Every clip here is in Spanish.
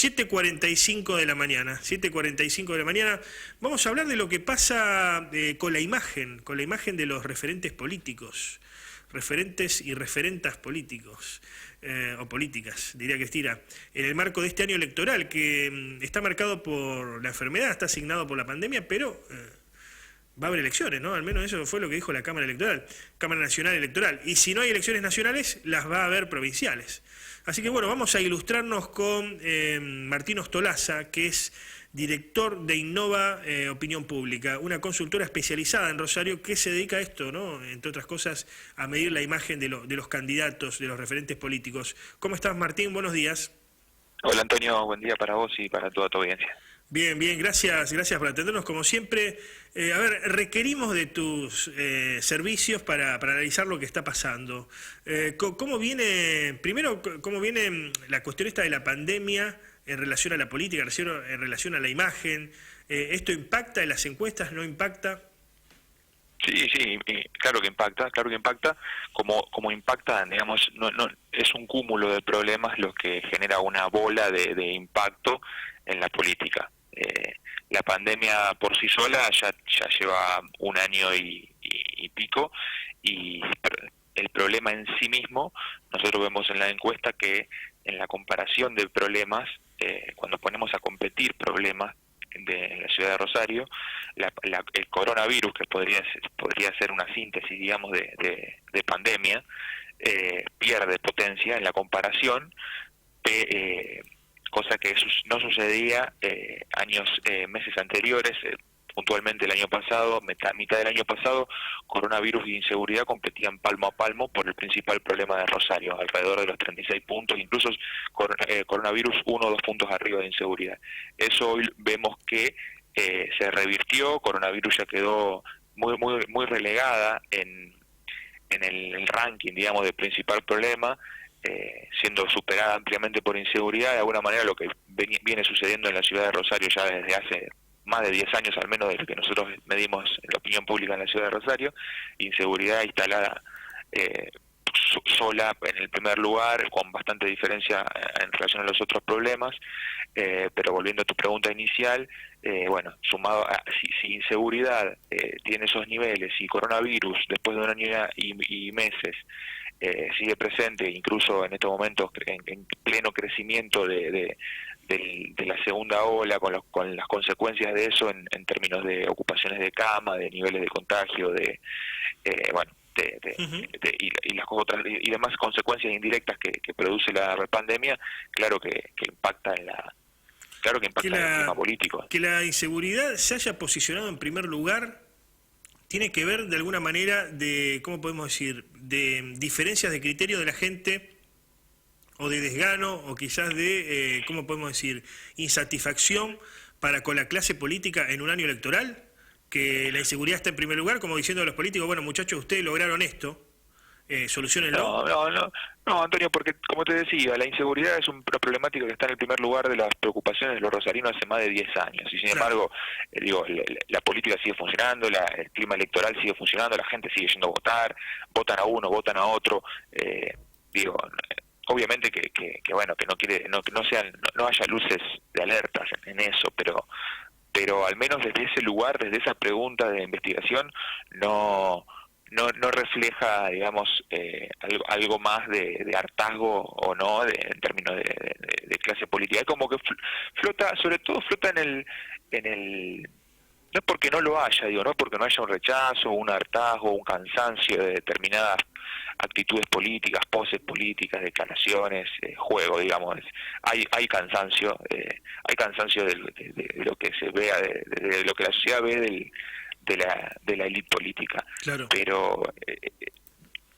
7:45 de la mañana, 7:45 de la mañana. Vamos a hablar de lo que pasa con la imagen de los referentes políticos, referentes y referentas políticos, o políticas, diría Cristina, en el marco de este año electoral que está marcado por la enfermedad, está asignado por la pandemia, pero va a haber elecciones, ¿no? Al menos eso fue lo que dijo la Cámara Electoral, Cámara Nacional Electoral. Y si no hay elecciones nacionales, las va a haber provinciales. Así que bueno, vamos a ilustrarnos con Martín Ostolaza, que es director de Innova Opinión Pública, una consultora especializada en Rosario que se dedica a esto, ¿no? Entre otras cosas, a medir la imagen de los candidatos, de los referentes políticos. ¿Cómo estás, Martín? Buenos días. Hola Antonio, buen día para vos y para toda tu audiencia. Bien, gracias por atendernos como siempre. A ver, requerimos de tus servicios para analizar lo que está pasando. ¿Cómo viene la cuestión esta de la pandemia en relación a la política, en relación a la imagen? ¿Esto impacta en las encuestas, no impacta? Sí, claro que impacta, como impacta, digamos, no es un cúmulo de problemas lo que genera una bola de impacto en la política. La pandemia por sí sola ya lleva un año y pico, y el problema en sí mismo, nosotros vemos en la encuesta que en la comparación de problemas, cuando ponemos a competir problemas en la ciudad de Rosario, el coronavirus, que podría ser una síntesis, digamos, de pandemia, pierde potencia en la comparación, cosa que no sucedía meses anteriores. Puntualmente el año pasado, mitad del año pasado, coronavirus y inseguridad competían palmo a palmo por el principal problema de Rosario, alrededor de los 36 puntos, incluso coronavirus 1 o 2 puntos arriba de inseguridad. Eso hoy vemos que se revirtió, coronavirus ya quedó muy relegada en el ranking, digamos, del principal problema, siendo superada ampliamente por inseguridad. De alguna manera lo que viene sucediendo en la ciudad de Rosario ya desde hace más de 10 años, al menos desde que nosotros medimos la opinión pública en la ciudad de Rosario, inseguridad instalada sola en el primer lugar, con bastante diferencia en relación a los otros problemas, pero volviendo a tu pregunta inicial, bueno, sumado a si inseguridad tiene esos niveles y coronavirus después de un año y meses sigue presente, incluso en estos momentos en pleno crecimiento de la segunda ola, con las consecuencias de eso en términos de ocupaciones de cama, de niveles de contagio, y las otras y demás consecuencias indirectas que produce la pandemia, claro que impacta en el clima político. Que la inseguridad se haya posicionado en primer lugar tiene que ver de alguna manera de, ¿cómo podemos decir?, de diferencias de criterio de la gente, o de desgano, o quizás de, ¿cómo podemos decir?, insatisfacción para con la clase política en un año electoral, que la inseguridad está en primer lugar, como diciendo a los políticos, bueno, muchachos, ustedes lograron esto, soluciónenlo. No, Antonio, porque como te decía, la inseguridad es una problemática que está en el primer lugar de las preocupaciones de los rosarinos hace más de 10 años, y sin embargo, la política sigue funcionando, el clima electoral sigue funcionando, la gente sigue yendo a votar, votan a uno, votan a otro, obviamente que no haya luces de alertas en eso, pero al menos desde ese lugar, desde esa pregunta de investigación, no refleja, digamos, algo más de hartazgo o no en términos de clase política. Es como que flota en el no es porque no lo haya, no porque no haya un rechazo, un hartazgo, un cansancio de determinadas actitudes políticas, poses políticas, declaraciones, juego, digamos. Hay cansancio, de lo que se vea, de lo que la sociedad ve de la élite política. Claro.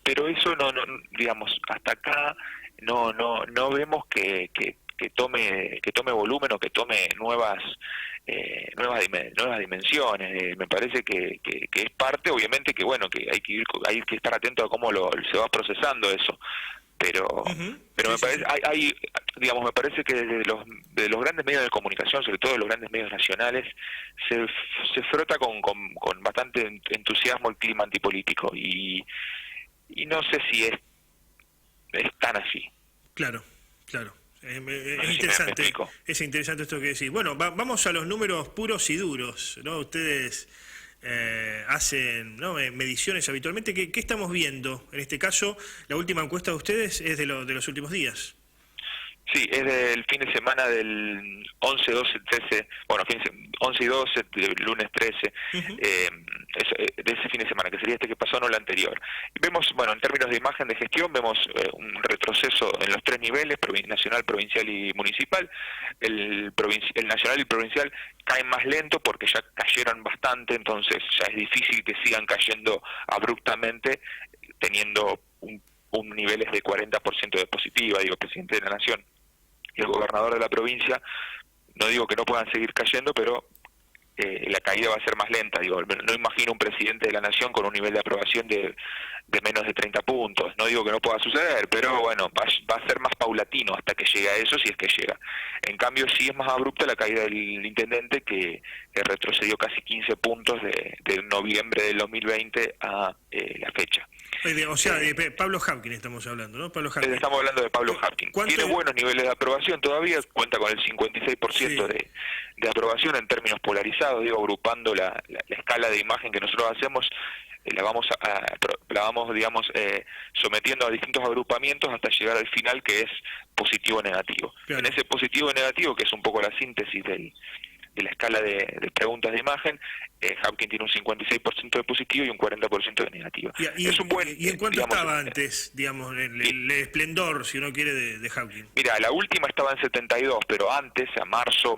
Pero eso no digamos, hasta acá no vemos que tome volumen o que tome nuevas dimensiones. Me parece que es parte, obviamente, que bueno, que hay que estar atento a cómo se va procesando eso, pero me parece me parece que de los grandes medios de comunicación, sobre todo de los grandes medios nacionales, se frota con bastante entusiasmo el clima antipolítico, y no sé si es tan así. Claro. Es interesante, es interesante esto que decís. Bueno, vamos a los números puros y duros, ¿no? Ustedes hacen, ¿no?, mediciones habitualmente. ¿Qué estamos viendo? En este caso, la última encuesta de ustedes es de los últimos días. Sí, es del fin de semana del 11, 12, 13, bueno, 11 y 12, lunes 13, de ese fin de semana, que sería este que pasó, no el anterior. Y vemos, bueno, en términos de imagen de gestión, vemos un retroceso en los tres niveles, nacional, provincial y municipal. El nacional y el provincial caen más lento porque ya cayeron bastante, entonces ya es difícil que sigan cayendo abruptamente, teniendo un niveles de 40% de positiva, digo, presidente de la Nación y el gobernador de la provincia, no digo que no puedan seguir cayendo, pero la caída va a ser más lenta. Digo, no imagino un presidente de la Nación con un nivel de aprobación de menos de 30 puntos. No digo que no pueda suceder, pero bueno, va a ser más paulatino hasta que llegue a eso, si es que llega. En cambio, sí es más abrupta la caída del intendente, que retrocedió casi 15 puntos de noviembre del 2020 a la fecha. O sea, de Pablo Hapkin estamos hablando, ¿no? Pablo Hapkin. Estamos hablando de Pablo Hapkin. Tiene buenos niveles de aprobación todavía, cuenta con el 56% de aprobación en términos polarizados, digo, agrupando la escala de imagen que nosotros hacemos, la vamos digamos, sometiendo a distintos agrupamientos hasta llegar al final, que es positivo o negativo. Claro. En ese positivo y negativo, que es un poco la síntesis de la escala de preguntas de imagen, Hapkin tiene un 56% de positivo y un 40% de negativo. ¿Y en cuánto estaba antes, digamos, el esplendor, si uno quiere, de Hapkin? Mira, la última estaba en 72, pero antes, a mayo,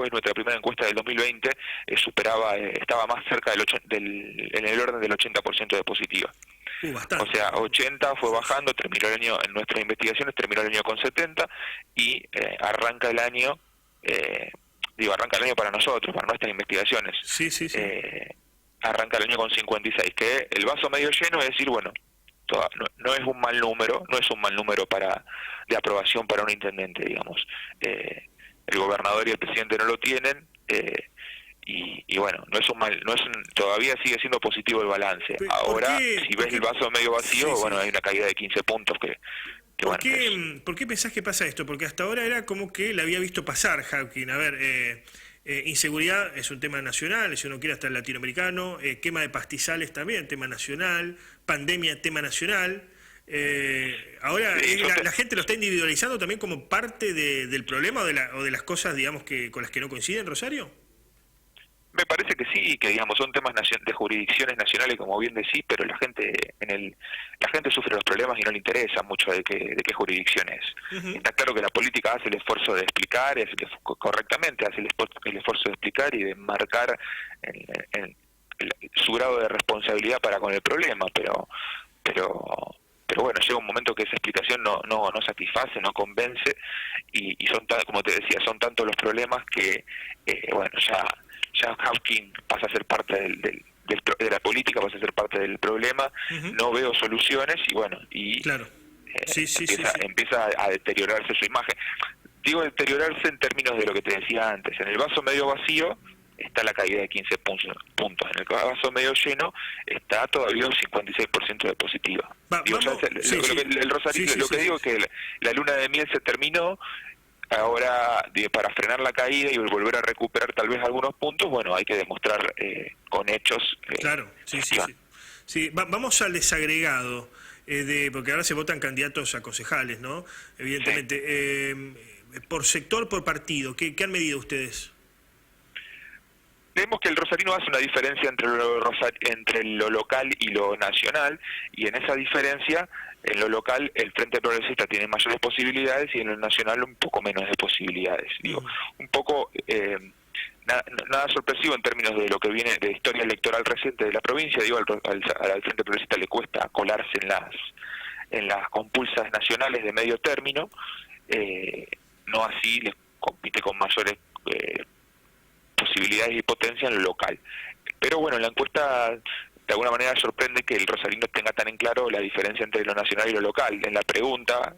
es nuestra primera encuesta del 2020, estaba más cerca en el orden del 80% de positiva. Bastante. O sea, 80 fue bajando, terminó el año, en nuestras investigaciones, terminó el año con 70 y arranca el año... arranca el año para nosotros, para nuestras investigaciones. Sí. Arranca el año con 56, que el vaso medio lleno es decir, bueno, no es un mal número, de aprobación para un intendente, digamos. El gobernador y el presidente no lo tienen, y bueno, todavía sigue siendo positivo el balance. Ahora, si ves el vaso medio vacío, bueno, hay una caída de 15 puntos que ¿Por qué pensás que pasa esto? Porque hasta ahora era como que la había visto pasar Hapkin. A ver, inseguridad es un tema nacional, si uno quiere hasta el latinoamericano, quema de pastizales también, tema nacional, pandemia, tema nacional. Ahora la gente lo está individualizando también como parte del problema o de las cosas, digamos, con las que no coinciden, Rosario. Me parece que sí, que digamos son temas de jurisdicciones nacionales, como bien decís, pero la gente sufre los problemas y no le interesa mucho de qué jurisdicción es. Está claro que la política hace el esfuerzo de explicar, correctamente hace el esfuerzo de explicar y de marcar su grado de responsabilidad para con el problema, pero bueno, llega un momento que esa explicación no satisface, no convence, y son como te decía, son tantos los problemas que bueno, ya Hapkin pasa a ser parte de la política, pasa a ser parte del problema. No veo soluciones y bueno, claro. Empieza a deteriorarse su imagen. Digo deteriorarse en términos de lo que te decía antes. En el vaso medio vacío está la caída de 15 puntos. En el vaso medio lleno está todavía un 56% de positiva. El Rosarino, lo que digo es que la luna de miel se terminó. Ahora, para frenar la caída y volver a recuperar tal vez algunos puntos, bueno, hay que demostrar con hechos. Claro, sí. Vamos al desagregado, porque ahora se votan candidatos a concejales, ¿no? Evidentemente. Sí. Por sector, por partido, ¿qué han medido ustedes? Vemos que el rosarino hace una diferencia entre lo local y lo nacional, y en esa diferencia, en lo local, el Frente Progresista tiene mayores posibilidades y en lo nacional un poco menos de posibilidades. Digo, un poco nada sorpresivo en términos de lo que viene de historia electoral reciente de la provincia. Digo, al Frente Progresista le cuesta colarse en las compulsas nacionales de medio término, no así les compite con mayores posibilidades y potencia en lo local. Pero bueno, en la encuesta de alguna manera sorprende que el rosarino tenga tan en claro la diferencia entre lo nacional y lo local. En la pregunta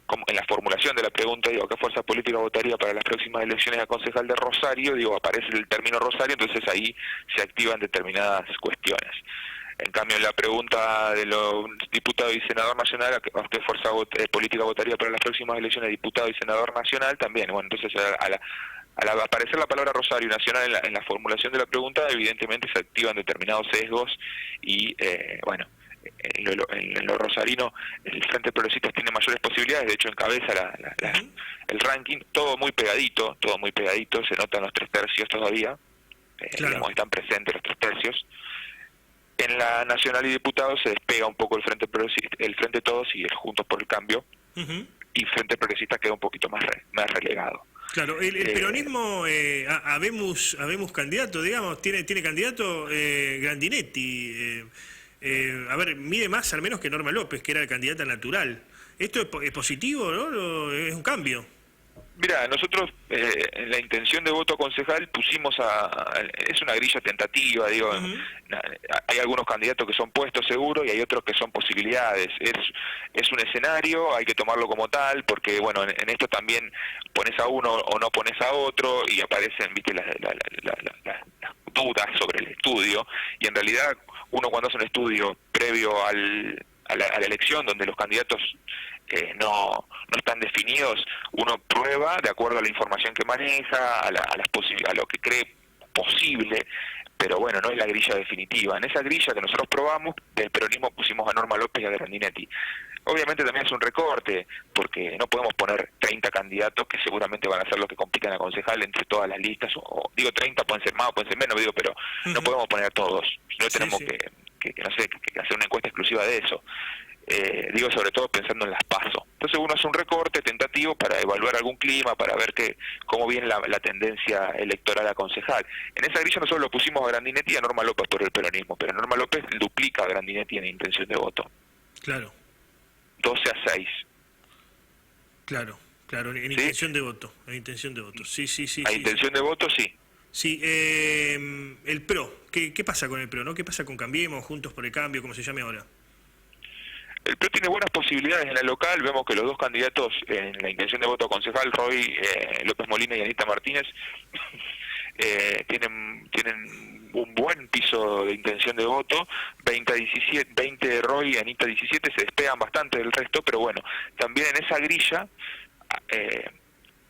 como en la formulación de la pregunta, digo, ¿qué fuerza política votaría para las próximas elecciones a concejal de Rosario? Digo, aparece el término Rosario, entonces ahí se activan determinadas cuestiones. En cambio, en la pregunta de los diputados y senador nacional, ¿a qué fuerza política votaría para las próximas elecciones de diputado y senador nacional? También, bueno, entonces al aparecer la palabra Rosario Nacional en la formulación de la pregunta, evidentemente se activan determinados sesgos y, bueno, en lo rosarino el Frente Progresista tiene mayores posibilidades, de hecho encabeza el ranking, todo muy pegadito, se notan los 3/3 todavía, digamos, están presentes los 3/3. En la Nacional y Diputados se despega un poco el Frente Progresista, el Frente Todos y el Juntos por el Cambio, y Frente Progresista queda un poquito más relegado. Claro, el peronismo, habemos candidato, digamos, tiene candidato Grandinetti, a ver, mide más al menos que Norma López, que era la candidata natural. ¿Esto es positivo, no? ¿Es un cambio? Mira, nosotros en la intención de voto concejal pusimos es una grilla tentativa, digo, hay algunos candidatos que son puestos seguros y hay otros que son posibilidades, es un escenario, hay que tomarlo como tal, porque bueno, en esto también pones a uno o no pones a otro y aparecen, viste, las dudas sobre el estudio, y en realidad uno cuando hace un estudio previo a la elección donde los candidatos no están definidos, uno prueba de acuerdo a la información que maneja, a lo que cree posible, pero bueno, no es la grilla definitiva. En esa grilla que nosotros probamos, del peronismo pusimos a Norma López y a Grandinetti. Obviamente también es un recorte, porque no podemos poner 30 candidatos que seguramente van a ser los que compitan a concejal entre todas las listas, o digo 30, pueden ser más o pueden ser menos, digo, pero no podemos poner todos, no tenemos que no sé, que hacer una encuesta exclusiva de eso. Digo, sobre todo pensando en las PASO. Entonces uno hace un recorte tentativo para evaluar algún clima, para ver cómo viene la tendencia electoral a concejal. En esa grilla nosotros lo pusimos a Grandinetti y a Norma López por el peronismo, pero Norma López duplica a Grandinetti en intención de voto. Claro. 12-6. Claro, en ¿Sí? intención de voto, sí. A intención de voto, sí. Sí, el PRO, ¿qué pasa con el PRO, no? ¿Qué pasa con Cambiemos, Juntos por el Cambio, como se llame ahora? El PRO tiene buenas posibilidades en la local, vemos que los dos candidatos en la intención de voto concejal, Roy López Molina y Anita Martínez, tienen un buen piso de intención de voto, 20 Roy y Anita 17, se despegan bastante del resto, pero bueno, también en esa grilla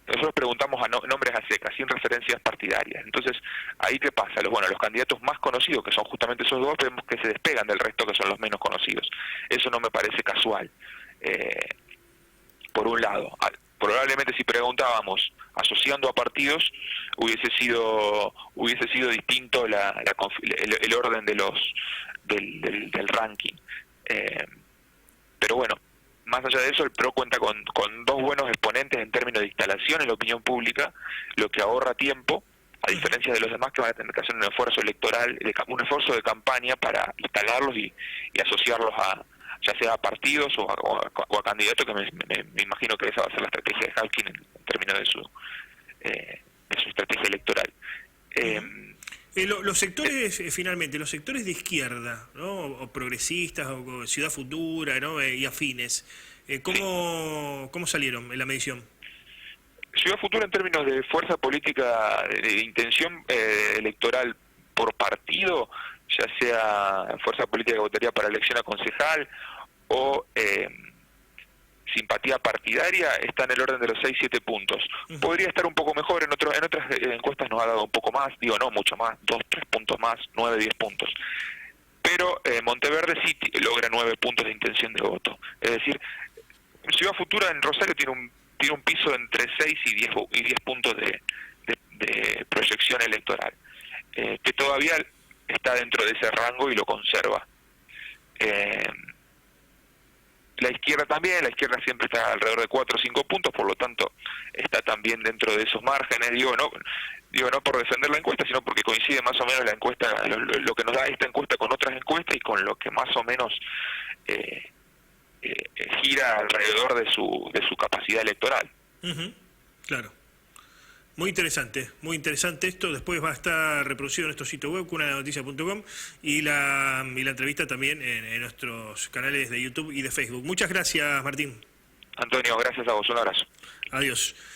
nosotros preguntamos a nombres a secas, sin referencias partidarias. Entonces, ¿ahí qué pasa? Los candidatos más conocidos, que son justamente esos dos, vemos que se despegan del resto, que son los menos conocidos. Eso no me parece casual. Por un lado, probablemente si preguntábamos asociando a partidos, hubiese sido distinto el orden de del ranking. Pero bueno, más allá de eso, el PRO cuenta con dos buenos exponentes en términos de instalación en la opinión pública, lo que ahorra tiempo, a diferencia de los demás que van a tener que hacer un esfuerzo electoral, un esfuerzo de campaña para instalarlos y asociarlos ya sea a partidos o a candidatos, que me imagino que esa va a ser la estrategia de Hawking en términos de su estrategia electoral. Los sectores, finalmente, los sectores de izquierda, ¿no? O progresistas, o Ciudad Futura, ¿no? Y afines, ¿cómo salieron en la medición? Ciudad Futura en términos de fuerza política, de intención electoral por partido, ya sea fuerza política que votaría para elección a concejal o simpatía partidaria, está en el orden de los 6-7 puntos. Podría estar un poco mejor, en otras encuestas nos ha dado un poco más, digo no mucho más, 2-3 puntos más, 9-10 puntos. Pero Monteverde sí logra 9 puntos de intención de voto. Es decir, Ciudad Futura en Rosario tiene un piso entre 6 y 10 puntos de proyección electoral, que todavía está dentro de ese rango y lo conserva. La izquierda también, la izquierda siempre está alrededor de 4 o 5 puntos, por lo tanto está también dentro de esos márgenes, digo no por defender la encuesta, sino porque coincide más o menos la encuesta, lo que nos da esta encuesta con otras encuestas y con lo que más o menos gira alrededor de su capacidad electoral. Claro. Muy interesante esto. Después va a estar reproducido en nuestro sitio web, cunadenoticia.com, y la entrevista también en nuestros canales de YouTube y de Facebook. Muchas gracias, Martín. Antonio, gracias a vos, un abrazo. Adiós.